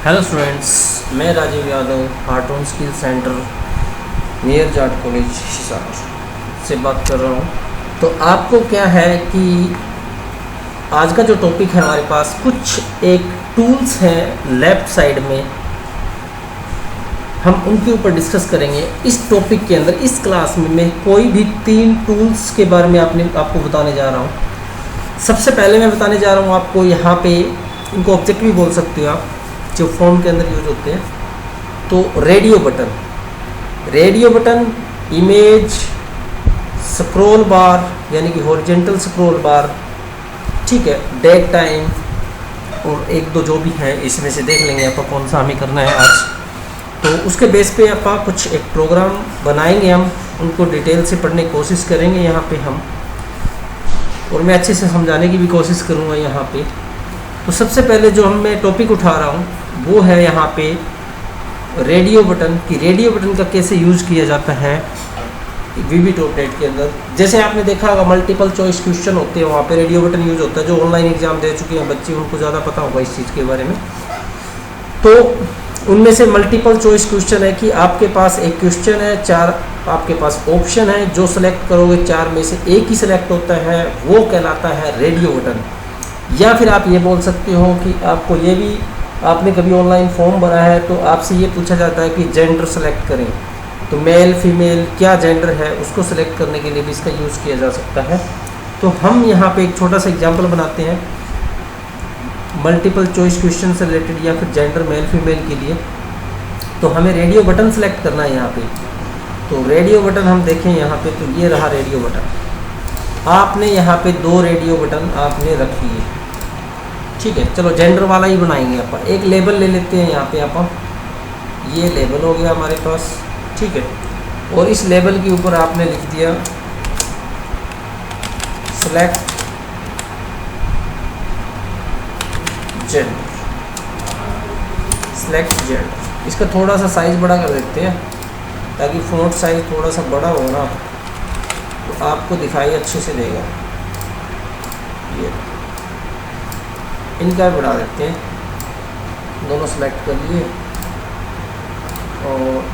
Hello students, मैं Rajiv Yadav Hartron skill centre near Jat college Hisar से बात कर रहा हूँ। तो आपको क्या है कि आज का जो टॉपिक है हमारे पास कुछ एक टूल्स हैं लेफ़्ट साइड में, हम उनके ऊपर डिस्कस करेंगे इस टॉपिक के अंदर। इस क्लास में मैं कोई भी 3 टूल्स के बारे में आपको बताने जा रहा हूँ। सबसे पहले मैं बताने जा रहा हूँ आपको, यहाँ पे इनको ऑब्जेक्ट भी बोल सकते हो आप, जो फॉर्म के अंदर यूज होते हैं। तो रेडियो बटन, इमेज स्क्रॉल बार यानी कि हॉरिजॉन्टल स्क्रॉल बार, ठीक है, डेट टाइम और एक दो जो भी हैं इसमें से देख लेंगे आपको कौन सा हमें करना है आज। तो उसके बेस पे आप कुछ एक प्रोग्राम बनाएंगे, हम उनको डिटेल से पढ़ने की कोशिश करेंगे यहाँ पे हम, और मैं अच्छे से समझाने की भी कोशिश करूँगा यहाँ पे। तो सबसे पहले जो मैं टॉपिक उठा रहा हूँ वो है यहाँ पे रेडियो बटन की, रेडियो बटन का कैसे यूज़ किया जाता है VB.NET के अंदर। जैसे आपने देखा होगा मल्टीपल चॉइस क्वेश्चन होते हैं, वहाँ पे रेडियो बटन यूज़ होता है। जो ऑनलाइन एग्जाम दे चुके हैं बच्चे उनको ज़्यादा पता होगा इस चीज़ के बारे में। तो उनमें से मल्टीपल चॉइस क्वेश्चन है कि आपके पास एक क्वेश्चन है, 4 आपके पास ऑप्शन है, जो सेलेक्ट करोगे 4 में से एक ही सिलेक्ट होता है, वो कहलाता है रेडियो बटन। या फिर आप ये बोल सकते हो कि आपको ये भी, आपने कभी ऑनलाइन फॉर्म भरा है तो आपसे ये पूछा जाता है कि जेंडर सेलेक्ट करें, तो मेल फीमेल क्या जेंडर है उसको सेलेक्ट करने के लिए भी इसका यूज़ किया जा सकता है। तो हम यहाँ पे एक छोटा सा एग्जांपल बनाते हैं मल्टीपल चॉइस क्वेश्चन से रिलेटेड या फिर जेंडर मेल फीमेल के लिए। तो हमें रेडियो बटन सेलेक्ट करना है यहाँ पे। तो रेडियो बटन हम देखें यहाँ पे, तो ये रहा रेडियो बटन। आपने यहाँ पे 2 रेडियो बटन आपने रखी है, ठीक है। चलो जेंडर वाला ही बनाएंगे आप। एक लेबल ले लेते हैं यहाँ पे आप, ये लेबल हो गया हमारे पास, ठीक है। और इस लेबल के ऊपर आपने लिख दिया सेलेक्ट जेंडर, सेलेक्ट जेंडर। इसका थोड़ा सा साइज़ बड़ा कर देते हैं ताकि फ़ॉन्ट साइज़ थोड़ा सा बड़ा हो ना, तो आपको दिखाई अच्छे से देगा। ये इनका बढ़ा देते हैं, दोनों सेलेक्ट कर लिए और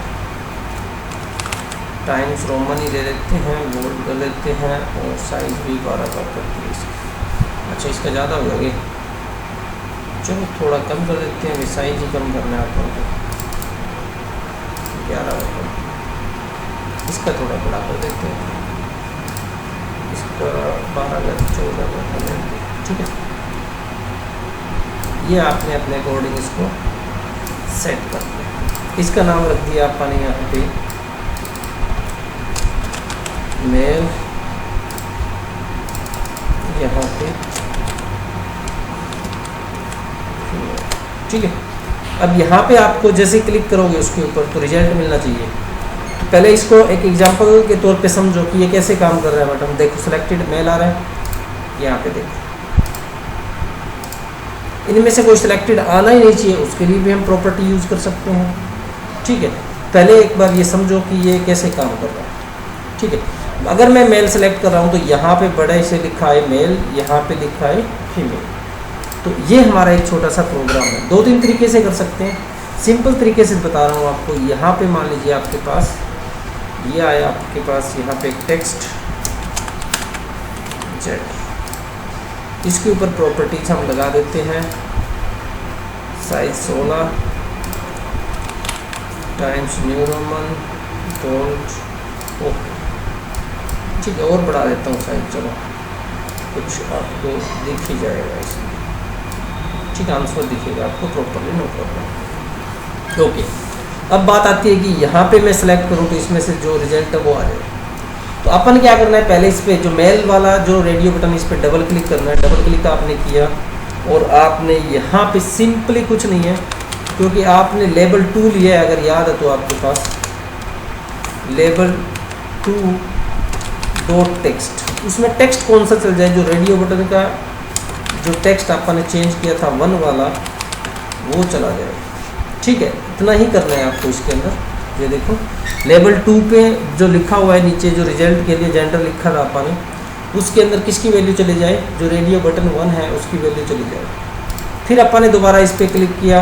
टाइम्स रोमन ही दे देते हैं, बोल्ड कर लेते हैं और साइज़ भी 12 का करते हैं। अच्छा, इसका ज़्यादा हो गया, चलो थोड़ा कम कर देते हैं, साइज़ ही कम करना है आपको, 11 होगा। इसका थोड़ा बड़ा कर देते हैं, इसका 12 का 14 का कर देते हैं, ठीक है। ये आपने अपने अकॉर्डिंग इसको सेट कर दिया। इसका नाम रख दिया आपने यहाँ पे मेल, यहाँ पे ठीक है। अब यहाँ पे आपको जैसे क्लिक करोगे उसके ऊपर तो रिजल्ट मिलना चाहिए। तो पहले इसको एक एग्जांपल के तौर पे समझो कि ये कैसे काम कर रहा है बटन। देखो सिलेक्टेड मेल आ रहा है, यहाँ पे देखो इनमें से कोई सिलेक्टेड आना ही नहीं चाहिए, उसके लिए भी हम प्रॉपर्टी यूज़ कर सकते हैं, ठीक है। पहले एक बार ये समझो कि ये कैसे काम कर रहा है, ठीक है। अगर मैं मेल सेलेक्ट कर रहा हूँ तो यहाँ पे बड़े से लिखा है मेल, यहाँ पे लिखा है फीमेल। तो ये हमारा एक छोटा सा प्रोग्राम है। 2-3 तरीके से कर सकते हैं, सिंपल तरीके से बता रहा हूँ आपको। यहाँ पे मान लीजिए आपके पास ये आया, आपके पास यहाँ पे एक टेक्स्ट जेड, इसके ऊपर प्रॉपर्टीज हम लगा देते हैं, size 16, Times New Roman, bold, okay, ठीक है। और बढ़ा देता हूँ साइज, चलो कुछ आपको दिख ही जाएगा इसमें, ठीक है, आंसर दिखेगा आपको प्रॉपरली, नो प्रॉब्लम, ओके। अब बात आती है कि यहाँ पे मैं सेलेक्ट करूँ तो इसमें से जो रिजल्ट है वो आ जाएगा। तो अपन क्या करना है, पहले इस पे जो मेल वाला जो रेडियो बटन, इस पे डबल क्लिक करना है। डबल क्लिक आपने किया और आपने यहाँ पे सिंपली कुछ नहीं है, क्योंकि आपने लेबल 2 लिया है, अगर याद है तो आपके पास लेबल 2 डॉट टेक्स्ट, उसमें टेक्स्ट कौन सा चल जाए, जो रेडियो बटन का जो टेक्स्ट आपने चेंज किया था 1 वाला, वो चला जाए, ठीक है। इतना ही करना है आपको इसके अंदर। ये देखो लेवल 2 पे जो लिखा हुआ है नीचे, जो रिजल्ट के लिए जेंडर लिखा था आपने, उसके अंदर किसकी वैल्यू चली जाए, जो रेडियो बटन 1 है उसकी वैल्यू चली जाए। फिर अपन ने दोबारा इस पर क्लिक किया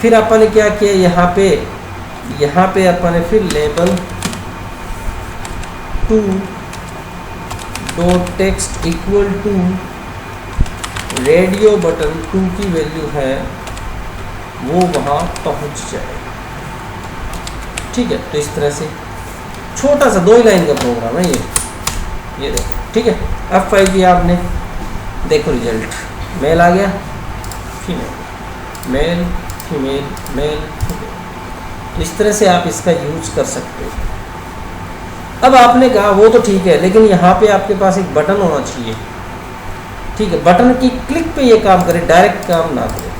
फिर अपन ने क्या किया, यहाँ पे अपन ने फिर label two dot text equal to radio button 2 की वैल्यू है वो वहाँ पहुँच जाए। ठीक है, तो इस तरह से छोटा सा 2 ही लाइन का प्रोग्राम है ये देखो। ठीक है, अब फाइल किया आपने, देखो रिजल्ट, मेल आ गया, female male female male female. इस तरह से आप इसका यूज कर सकते हो। अब आपने कहा वो तो ठीक है, लेकिन यहाँ पे आपके पास एक बटन होना चाहिए। ठीक है, बटन की क्लिक पे ये काम करे, डायरेक्ट काम ना करे।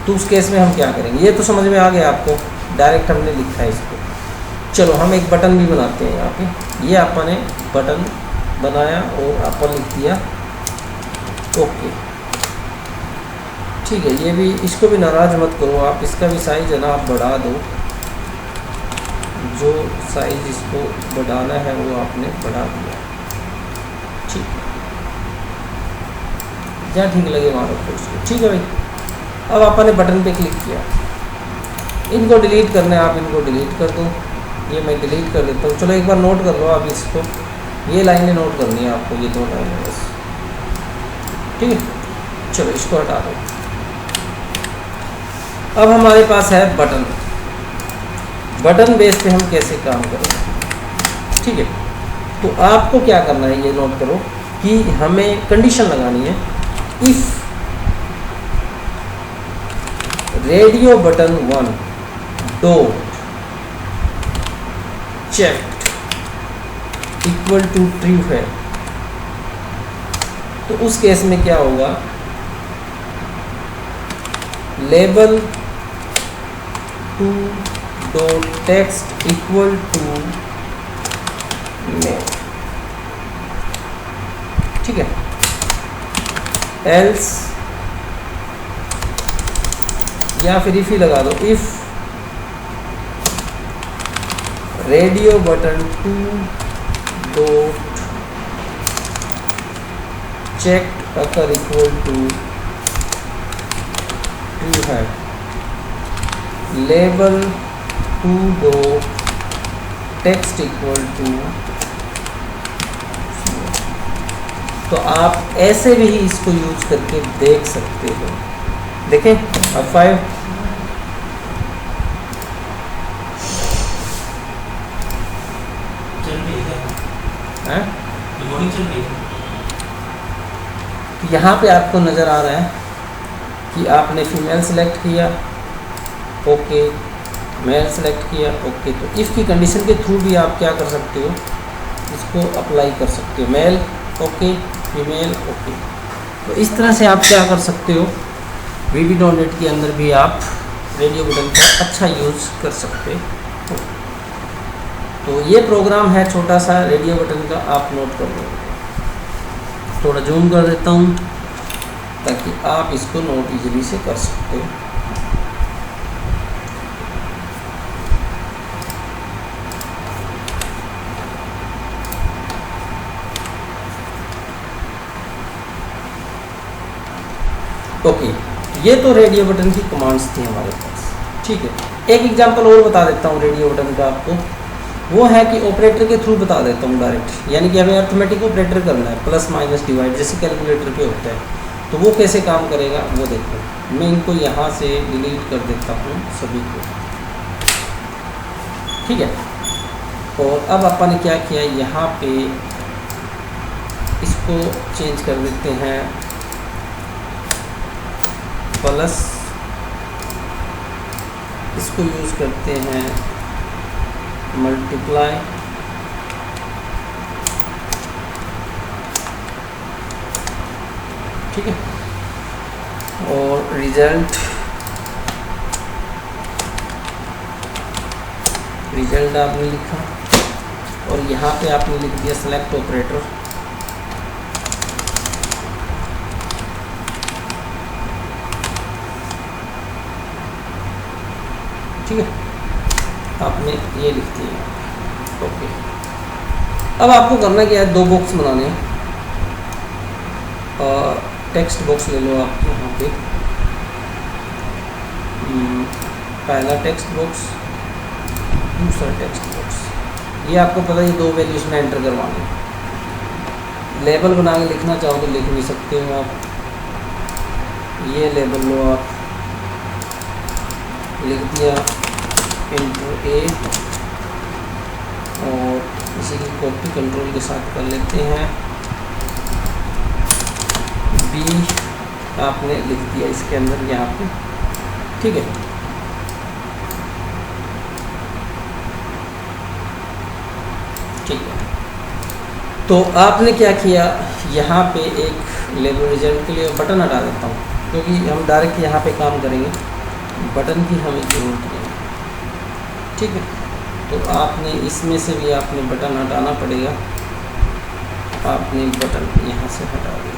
तो उस केस में हम क्या करेंगे, ये तो समझ में आ गया आपको, डायरेक्ट हमने लिखा है इसको। चलो हम एक बटन भी बनाते हैं यहाँ पे। ये आपने बटन बनाया और अपन लिख दिया ओके। ठीक है, ये भी, इसको भी नाराज मत करो आप, इसका भी साइज है ना आप बढ़ा दो, जो साइज इसको बढ़ाना है वो आपने बढ़ा दिया। ठीक है, जहाँ ठीक लगे वहाँ रखो उसको। ठीक है भाई, अब आपने बटन पे क्लिक किया, इनको डिलीट करना है, आप इनको डिलीट कर दो। ये मैं डिलीट कर देता हूँ। चलो एक बार नोट कर लो आप इसको, ये लाइनें नोट करनी है आपको, ये 2 लाइनें बस। ठीक है, चलो इसको हटा दो। अब हमारे पास है बटन। बटन बेस पे हम कैसे काम करेंगे। ठीक है, तो आपको क्या करना है ये नोट करो कि हमें कंडीशन लगानी है, if radio button 1 dot checked equal to true है, तो उस केस में क्या होगा, label two dot text equal to male. ठीक है, एल्स या फिर इफ ही लगा दो, if radio button 2 dot checked अकर इक्वल टू ट्रू है, label 2 dot text equal to. तो आप ऐसे भी इसको यूज करके देख सकते हो। देखें, अब 5 यहाँ पे आपको नज़र आ रहा है कि आपने फीमेल सेलेक्ट किया, ओके, मेल सेलेक्ट किया, ओके। तो इफ़ की कंडीशन के थ्रू भी आप क्या कर सकते हो, इसको अप्लाई कर सकते हो, मेल ओके, फीमेल ओके। तो इस तरह से आप क्या कर सकते हो, VB.NET के अंदर भी आप रेडियो बटन का अच्छा यूज़ कर सकते हो। तो ये प्रोग्राम है छोटा सा रेडियो बटन का, आप नोट कर लो। थोड़ा जूम कर देता हूँ ताकि आप इसको नोट इजीली से कर सकते हो। ओके, ये तो रेडियो बटन की कमांड्स थी हमारे पास। ठीक है, एक एग्जांपल और बता देता हूँ रेडियो बटन का आपको, वो है कि ऑपरेटर के थ्रू बता देता हूँ डायरेक्ट, यानी कि हमें अर्थमेटिक ऑपरेटर करना है, प्लस माइनस डिवाइड जैसे कैलकुलेटर पे होता है। तो वो कैसे काम करेगा वो देखो। मैं इनको यहाँ से डिलीट कर देता हूँ सभी को। ठीक है, और अब अपन ने क्या किया, यहाँ पे इसको चेंज कर देते हैं प्लस, इसको यूज़ करते हैं मल्टीप्लाई, ठीक है, और रिजल्ट आपने लिखा, और यहाँ पे आपने लिख दिया सेलेक्ट ऑपरेटर। ठीक है, आपने ये लिख दिया, ओके। अब आपको करना क्या है, 2 बॉक्स बनाने हैं, और टेक्स्ट बॉक्स ले लो आप यहाँ पे, पहला टेक्स्ट बॉक्स, दूसरा टेक्स्ट बॉक्स, ये आपको पता है ये 2 वैल्यूज में एंटर करवानी है। लेबल बना के लिखना चाहो तो लिख भी सकते हो आप, ये लेबल लो आप, लिख दिया इंटर ए, और इसी की कॉपी कंट्रोल के साथ कर लेते हैं, बी आपने लिख दिया इसके अंदर यहाँ पे, ठीक है। ठीक है, तो आपने क्या किया, यहाँ पे एक लेबल रिजल्ट के लिए बटन हटा देता हूँ, क्योंकि हम डायरेक्ट यहाँ पे काम करेंगे, बटन की हमें ज़रूरत नहीं है, ठीक है। तो आपने इसमें से भी आपने बटन हटाना पड़ेगा, आपने बटन यहाँ से हटा दिया।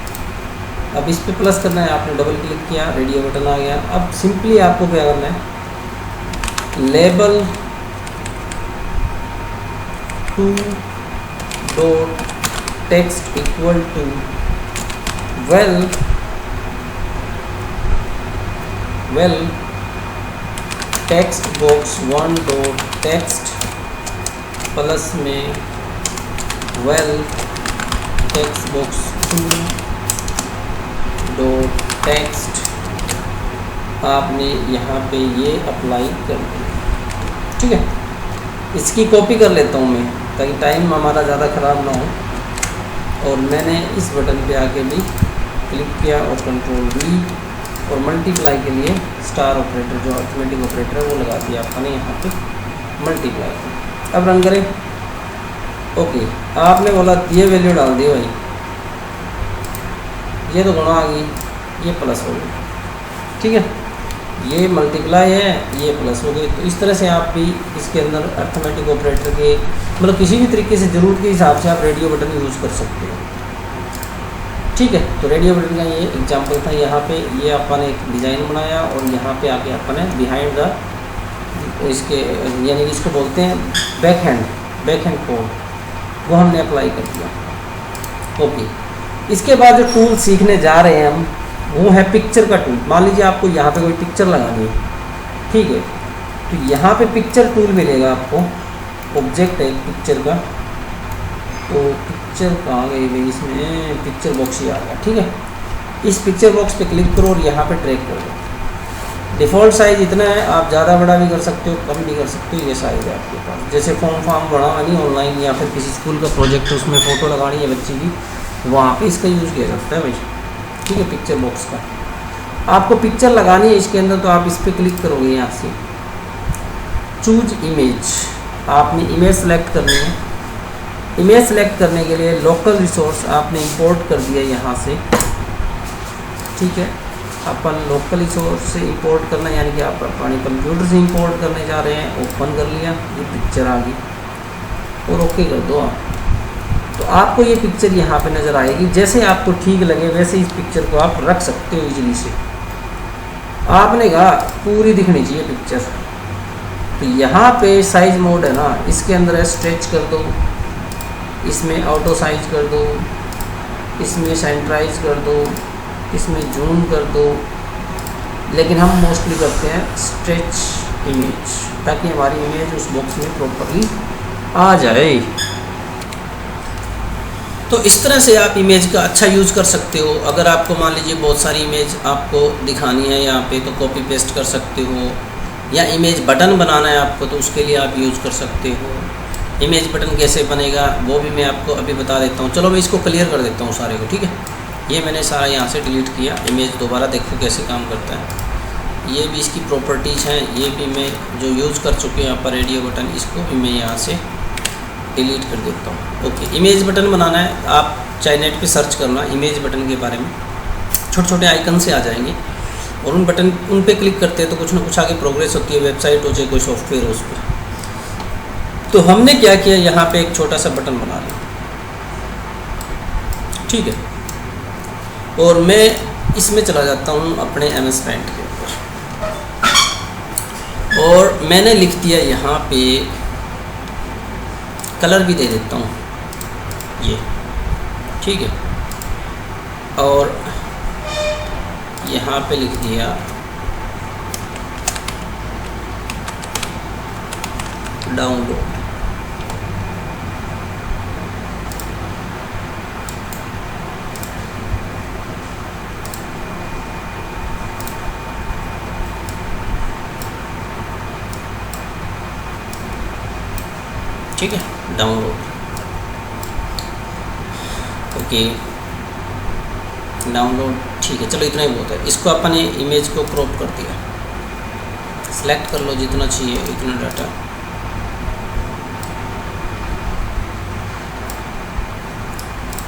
अब इस पे प्लस करना है, आपने डबल क्लिक किया, रेडियो बटन आ गया। अब सिंपली आपको क्या करना है, label two dot text equal to val text box 1 dot text plus में val text box 2 dot text, आपने यहाँ पे ये अप्लाई कर दिया, ठीक है। इसकी कॉपी कर लेता हूँ मैं, ताकि टाइम हमारा ज़्यादा ख़राब ना हो। और मैंने इस बटन पे आके भी क्लिक किया और कंट्रोल V, और मल्टीप्लाई के लिए स्टार ऑपरेटर जो अर्थमेटिक ऑपरेटर है वो लगा दिया आपने यहाँ पे मल्टीप्लाई। अब रन करें, ओके, आपने बोला ये वैल्यू डाल दी भाई, ये तो गुणा आ गई, ये प्लस हो गई, ठीक है, ये मल्टीप्लाई है, ये प्लस हो गई। तो इस तरह से आप भी इसके अंदर अर्थमेटिक ऑपरेटर के मतलब किसी भी तरीके से ज़रूरत के हिसाब से आप रेडियो बटन यूज़ कर सकते हो, ठीक है। तो रेडियो बटन का ये एग्जांपल था। यहाँ पे ये अपन एक डिज़ाइन बनाया, और यहाँ पे आके अपन ने बिहाइंड द इसके यानी कि इसको बोलते हैं बैक हैंड कोड, वो हमने अप्लाई कर दिया, ओके। इसके बाद जो टूल सीखने जा रहे हैं हम, वो है पिक्चर का टूल। मान लीजिए आपको यहाँ पे कोई पिक्चर लगानी है, ठीक है, तो यहाँ पे पिक्चर टूल मिलेगा आपको, ऑब्जेक्ट है पिक्चर का, तो पिक्चर कहाँ गई भाई, इसमें पिक्चर बॉक्स ही आ गया, ठीक है। इस पिक्चर बॉक्स पे क्लिक करो और यहाँ पे ट्रैक कर दो। डिफ़ॉल्ट साइज़ इतना है, आप ज़्यादा बड़ा भी कर सकते हो, कम भी कर सकते हो, ये साइज़ है आपके पास। जैसे फॉर्म बना नहीं ऑनलाइन, या फिर किसी स्कूल का प्रोजेक्ट है उसमें फ़ोटो लगानी है बच्ची की, वहाँ पे इसका यूज़ किया जाता है भाई, ठीक है, पिक्चर बॉक्स का। आपको पिक्चर लगानी है इसके अंदर, तो आप इस पर क्लिक करोगे, यहाँ से चूज इमेज, आपने इमेज सेलेक्ट करनी है। इमेज सेलेक्ट करने के लिए लोकल रिसोर्स आपने इंपोर्ट कर दिया यहाँ से, ठीक है। अपन लोकल रिसोर्स से इंपोर्ट करना, यानी कि आप अपने कंप्यूटर से इंपोर्ट करने जा रहे हैं, ओपन कर लिया, ये पिक्चर आ गई, और ओके कर दो आप। तो आपको ये पिक्चर यहाँ पे नज़र आएगी। जैसे आपको ठीक लगे वैसे इस पिक्चर को आप रख सकते हो इजीली से। आपने कहा पूरी दिखनी चाहिए पिक्चर, तो यहाँ पे साइज मोड है ना, इसके अंदर है स्ट्रेच कर दो, इसमें ऑटो साइज कर दो, इसमें सेंट्राइज कर दो, इसमें जूम कर दो, लेकिन हम मोस्टली करते हैं स्ट्रेच इमेज, ताकि हमारी इमेज उस बॉक्स में प्रॉपरली आ जाए। तो इस तरह से आप इमेज का अच्छा यूज़ कर सकते हो। अगर आपको मान लीजिए बहुत सारी इमेज आपको दिखानी है यहाँ पे, तो कॉपी पेस्ट कर सकते हो, या इमेज बटन बनाना है आपको, तो उसके लिए आप यूज़ कर सकते हो। इमेज बटन कैसे बनेगा वो भी मैं आपको अभी बता देता हूँ। चलो मैं इसको क्लियर कर देता हूँ सारे को, ठीक है। ये मैंने सारा यहाँ से डिलीट किया। इमेज दोबारा देखो कैसे काम करता है। ये भी इसकी प्रॉपर्टीज़ हैं, ये भी मैं जो यूज़ कर चुके हैं यहाँ पर रेडियो बटन, इसको भी मैं यहाँ से डिलीट कर देता हूँ। ओके, इमेज बटन बनाना है, आप चाहे नेट पे सर्च करना इमेज बटन के बारे में, छोटे छोटे आइकन से आ जाएंगे, और उन पे क्लिक करते हैं तो कुछ ना कुछ आगे प्रोग्रेस होती है, वेबसाइट हो चाहे कोई सॉफ्टवेयर हो उस पर। तो हमने क्या किया, यहाँ पे एक छोटा सा बटन बना लिया, ठीक है। और मैं इसमें चला जाता हूँ अपने MS Paint के ऊपर, और मैंने लिख दिया यहाँ पे, कलर भी दे देता हूँ ये, ठीक है। और यहाँ पे लिख दिया डाउनलोड। ठीक है, डाउनलोड। ओके, डाउनलोड ठीक है, चलो इतना ही बहुत है। इसको अपन ने इमेज को क्रॉप कर दिया, सेलेक्ट कर लो जितना चाहिए इतना डाटा।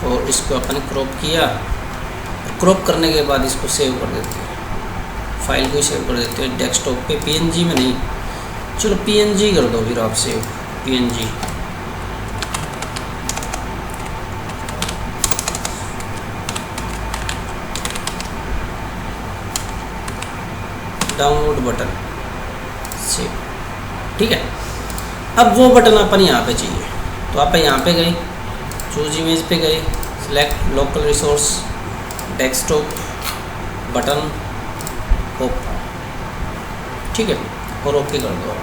और इसको अपन ने क्रॉप किया। क्रॉप करने के बाद इसको सेव कर देते हैं, फाइल को ही सेव कर देते हैं डेस्कटॉप पे, पीएनजी में नहीं। चलो पीएनजी कर दो फिर आप save, PNG. Download button save, ठीक है। अब वो बटन अपन यहाँ पे चाहिए, तो आप यहाँ पे गए, चूज इमेज पे गए, select local resource, desktop, button, open, ठीक है, और ओके कर दो।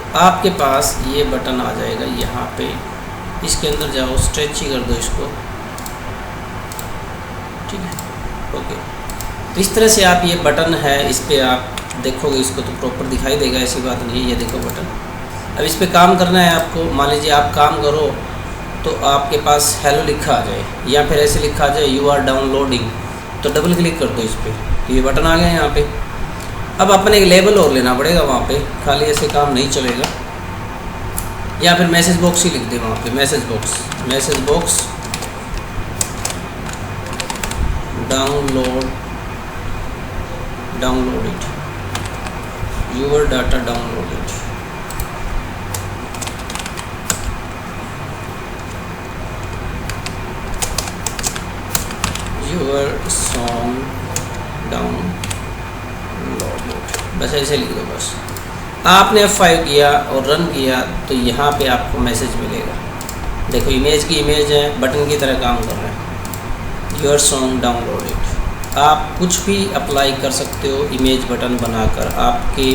तो आपके पास ये बटन आ जाएगा यहाँ पे, इसके अंदर जाओ, स्ट्रेच ही कर दो इसको, ठीक है, ओके। तो इस तरह से आप ये बटन है, इस पर आप देखोगे इसको तो प्रॉपर दिखाई देगा, ऐसी बात नहीं है। ये देखो बटन। अब इस पर काम करना है आपको। मान लीजिए आप काम करो तो आपके पास हेलो लिखा आ जाए, या फिर ऐसे लिखा आ जाए यू आर डाउनलोडिंग, तो डबल क्लिक कर दो इस पर, तो ये बटन आ गया यहाँ पे। अब अपन एक लेबल और लेना पड़ेगा वहाँ पे, खाली ऐसे काम नहीं चलेगा। या फिर मैसेज बॉक्स ही लिख दे वहाँ पे, message box, message box downloaded, your data downloaded। your song downloaded, बस ऐसे लिख दो। बस आपने F5 किया और रन किया तो यहाँ पे आपको मैसेज मिलेगा। देखो इमेज की इमेज है, बटन की तरह काम कर रहा है, your song downloaded। आप कुछ भी अप्लाई कर सकते हो इमेज बटन बनाकर, आपकी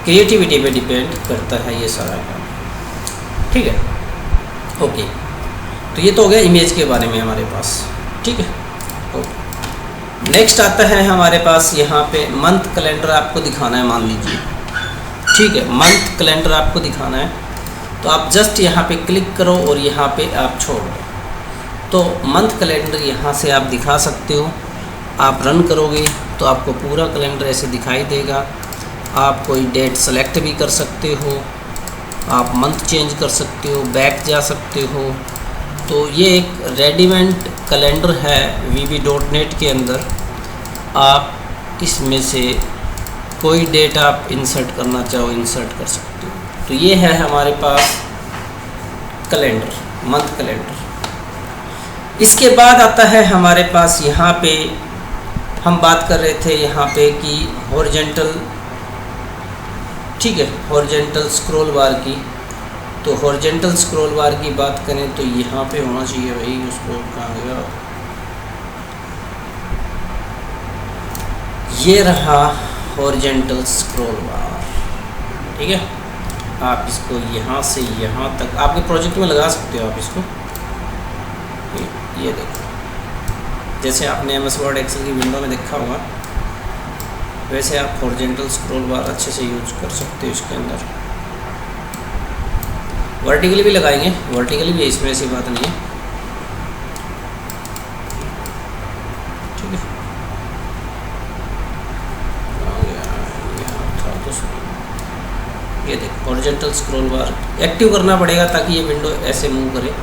क्रिएटिविटी पे डिपेंड करता है ये सारा काम, ठीक है, ओके। तो ये तो हो गया इमेज के बारे में हमारे पास, ठीक है, ओके। नेक्स्ट आता है हमारे पास यहाँ पे मंथ कैलेंडर आपको दिखाना है, मान लीजिए, ठीक है, मंथ कैलेंडर आपको दिखाना है। तो आप जस्ट यहाँ पे क्लिक करो और यहाँ पे आप छोड़ दो, तो मंथ कैलेंडर यहाँ से आप दिखा सकते हो। आप रन करोगे तो आपको पूरा कैलेंडर ऐसे दिखाई देगा। आप कोई डेट सेलेक्ट भी कर सकते हो, आप मंथ चेंज कर सकते हो, बैक जा सकते हो। तो ये एक रेडीमेड कैलेंडर है VB.NET के अंदर। आप इसमें से कोई डेट आप इंसर्ट करना चाहो इंसर्ट कर सकते हो। तो ये है हमारे पास कैलेंडर, मंथ कैलेंडर। इसके बाद आता है हमारे पास यहाँ पे, हम बात कर रहे थे यहाँ पे कि हॉरिजॉन्टल, ठीक है, हॉरिजॉन्टल स्क्रॉल बार की। तो हॉरिजॉन्टल स्क्रॉल बार की बात करें तो यहाँ पे होना चाहिए भाई, उसको कहाँ गया, ये रहा हॉरिजॉन्टल स्क्रॉल बार, ठीक है। आप इसको यहाँ से यहाँ तक आपके प्रोजेक्ट में लगा सकते हो आप इसको। ये देखो, जैसे आपने MS Word Excel की विंडो में देखा होगा, वैसे आप हॉरिजॉन्टल स्क्रॉल बार अच्छे से यूज कर सकते हो इसके अंदर। वर्टिकली भी लगाएंगे, वर्टिकली भी इसमें ऐसी बात नहीं है, ठीक है। ये देखो हॉरिजॉन्टल स्क्रॉल बार एक्टिव करना पड़ेगा ताकि ये विंडो ऐसे मूव करे।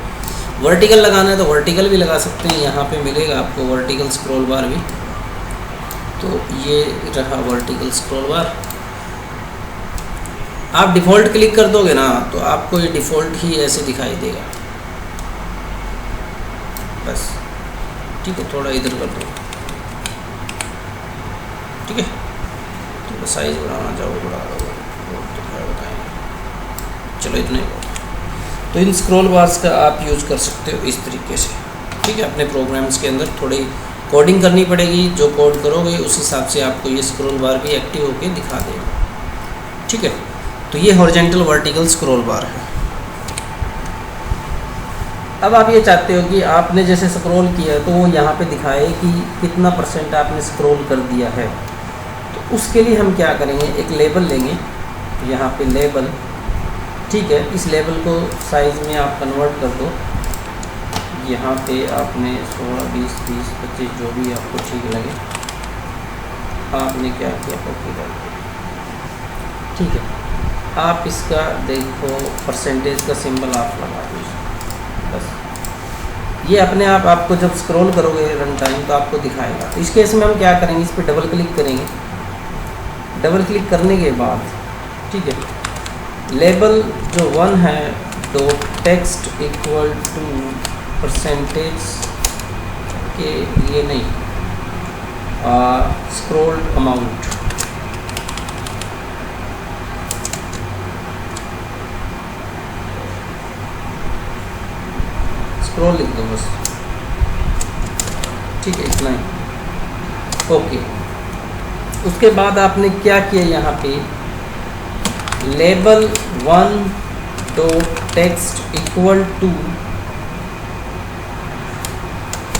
वर्टिकल लगाना है तो वर्टिकल भी लगा सकते हैं, यहाँ पे मिलेगा आपको वर्टिकल स्क्रॉल बार भी। तो ये रहा वर्टिकल स्क्रॉल बार। आप डिफ़ॉल्ट क्लिक कर दोगे ना तो आपको ये डिफ़ॉल्ट ही ऐसे दिखाई देगा, बस, ठीक है। थोड़ा इधर कर दो, ठीक है, थोड़ा साइज बढ़ाना चाहो बढ़ा दो, तो क्या बताएंगे, चलो इतना ही बहुत। तो इन स्क्रॉल बार्स का आप यूज़ कर सकते हो इस तरीके से, ठीक है। अपने प्रोग्राम्स के अंदर थोड़ी कोडिंग करनी पड़ेगी, जो कोड करोगे उस हिसाब से आपको ये स्क्रॉल बार भी एक्टिव होके दिखा देगा, ठीक है। तो ये हॉरिजॉन्टल वर्टिकल स्क्रॉल बार है। अब आप ये चाहते हो कि आपने जैसे स्क्रॉल किया तो वो यहाँ पे दिखाए कि कितना % आपने स्क्रॉल कर दिया है। तो उसके लिए हम क्या करेंगे, एक लेबल लेंगे, यहाँ पे लेबल, ठीक है। इस लेबल को साइज़ में आप कन्वर्ट कर दो। यहाँ पे आपने 16, 20, 30, 25 जो भी आपको ठीक लगे आपने क्या किया, कॉपी कर दिया, ठीक है। आप इसका देखो % का सिंबल आप लगा दो बस। ये अपने आप आपको जब स्क्रॉल करोगे रन टाइम तो आपको दिखाएगा। इस केस में हम क्या करेंगे, इस पर डबल क्लिक करेंगे। डबल क्लिक करने के बाद, ठीक है, लेबल जो 1 है डॉट टेक्स्ट इक्वल टू % के लिए नहीं, स्क्रॉल अमाउंट, स्क्रॉल लिख दो बस, ठीक है, इतना ही, ओके। उसके बाद आपने क्या किया, यहाँ पे label 1 dot text equal to,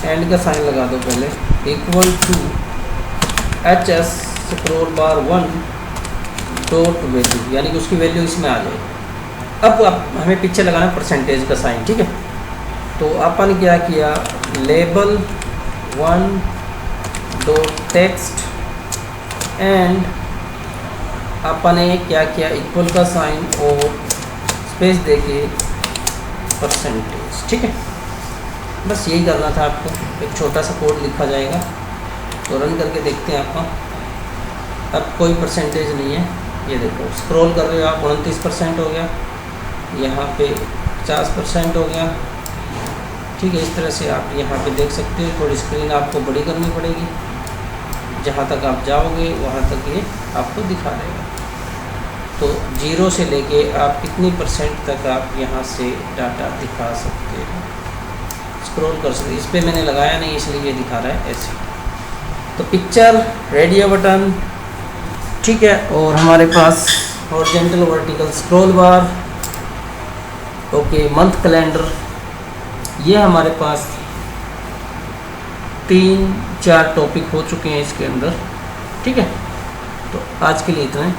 and का साइन लगा दो पहले, equal to HS scroll bar 1 dot value, यानी कि उसकी वैल्यू इसमें आ जाए। अब आप हमें पीछे लगाना % का साइन, ठीक है। तो अपन क्या किया, लेबल 1 डॉट टेक्स्ट एंड अपन ने क्या किया, इक्वल का साइन और स्पेस देके %, ठीक है। बस यही करना था आपको। एक छोटा सा कोड लिखा जाएगा, तो रन करके देखते हैं आपका। अब कोई % नहीं है, ये देखो स्क्रॉल कर रहे हो आप, 29% हो गया, यहाँ पे 50% हो गया, ठीक है। इस तरह से आप यहाँ पे देख सकते हो। थोड़ी स्क्रीन आपको बड़ी करनी पड़ेगी, जहाँ तक आप जाओगे वहाँ तक ये आपको दिखा देगा। तो 0 से लेके आप कितनी % तक आप यहाँ से डाटा दिखा सकते हो, स्क्रॉल कर सकते। इस पर मैंने लगाया नहीं इसलिए ये दिखा रहा है ऐसे। तो पिक्चर, रेडियो बटन, ठीक है, और हमारे पास horizontal vertical scroll bar, okay, month calendar, ये हमारे पास 3-4 टॉपिक हो चुके हैं इसके अंदर, ठीक है। तो आज के लिए इतना ही।